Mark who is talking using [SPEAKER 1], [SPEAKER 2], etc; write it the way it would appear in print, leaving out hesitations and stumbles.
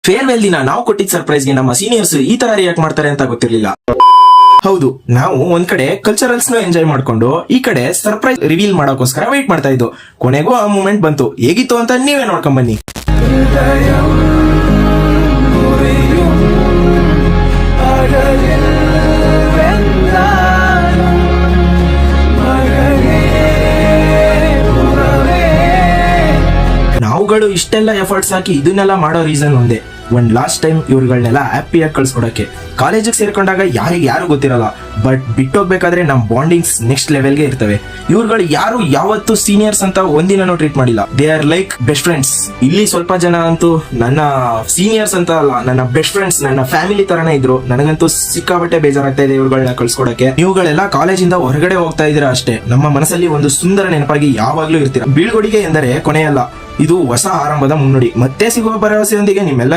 [SPEAKER 1] Farewell ದಿನ ನಾವು ಕೊಟ್ಟಿದ್ದ ಸರ್ಪ್ರೈಸ್ ಗೆ ನಮ್ಮ ಸೀನಿಯರ್ಸ್ ಈ ತರ ರಿಯಾಕ್ಟ್ ಮಾಡ್ತಾರೆ ಅಂತ ಗೊತ್ತಿರ್ಲಿಲ್ಲ. ಹೌದು, ನಾವು ಒಂದ್ ಕಡೆ ಕಲ್ಚರಲ್ಸ್ ನ ಎಂಜಾಯ್ ಮಾಡ್ಕೊಂಡು ಈ ಕಡೆ ಸರ್ಪ್ರೈಸ್ ರಿವೀಲ್ ಮಾಡೋಕೋಸ್ಕರ ವೇಟ್ ಮಾಡ್ತಾ ಇದ್ದು. ಕೊನೆಗೂ ಆ ಮೂಮೆಂಟ್ ಬಂತು. ಹೇಗಿತ್ತು ಅಂತ ನೀವೇ ನೋಡ್ಕೊಂಡ್ ಬನ್ನಿ. ನಾವುಗಳು ಇಷ್ಟೆಲ್ಲ ಎಫರ್ಟ್ಸ್ ಹಾಕಿ ಇದನ್ನೆಲ್ಲ ಮಾಡೋ ರೀಸನ್ ಒಂದೇ, ಒಂದ್ ಲಾಸ್ಟ್ ಟೈಮ್ ಇವ್ರುಗಳನ್ನೆಲ್ಲ ಹ್ಯಾಪಿಯಾಗಿ ಕಳ್ಸ್ಕೊಡಕ್ಕೆ. ಕಾಲೇಜಿಗೆ ಸೇರ್ಕೊಂಡಾಗ ಯಾರು ಗೊತ್ತಿರಲ್ಲ, ಬಟ್ ಬಿಟ್ಟೋಗ್ಬೇಕಾದ್ರೆ ನಮ್ ಬಾಂಡಿಂಗ್ಸ್ ನೆಕ್ಸ್ಟ್ ಲೆವೆಲ್ಗೆ ಇರ್ತವೆ. ಇವ್ರುಗಳು ಯಾರು ಯಾವತ್ತು ಸೀನಿಯರ್ಸ್ ಅಂತ ಒಂದಿನೂ ಟ್ರೀಟ್ ಮಾಡಿಲ್ಲ. They are like best friends. ಇಲ್ಲಿ ಸ್ವಲ್ಪ ಜನ ಅಂತೂ ನನ್ನ ಸೀನಿಯರ್ಸ್ ಅಂತ ಅಲ್ಲ, ನನ್ನ ಬೆಸ್ಟ್ ಫ್ರೆಂಡ್ಸ್, ನನ್ನ ಫ್ಯಾಮಿಲಿ ತರನೇ ಇದ್ರು. ನನಗಂತೂ ಸಿಕ್ಕಾಬಟ್ಟೆ ಬೇಜಾರಾಗ್ತಾ ಇದೆ ಇವ್ರುಗಳನ್ನ ಕಳ್ಸ್ಕೊಡಕ್ಕೆ. ನೀವುಗಳೆಲ್ಲ ಕಾಲೇಜಿಂದ ಹೊರಗಡೆ ಹೋಗ್ತಾ ಇದೀರಾ ಅಷ್ಟೇ, ನಮ್ಮ ಮನಸ್ಸಲ್ಲಿ ಒಂದು ಸುಂದರ ನೆನಪಾಗಿ ಯಾವಾಗ್ಲೂ ಇರ್ತೀರಾ. ಬೀಳ್ಕೊಡುಗೆ ಎಂದರೆ ಕೊನೆಯಲ್ಲ, ಇದು ಹೊಸ ಆರಂಭದ ಮುನ್ನುಡಿ. ಮತ್ತೆ ಸಿಗುವ ಭರವಸೆಯೊಂದಿಗೆ ನಿಮ್ಮೆಲ್ಲ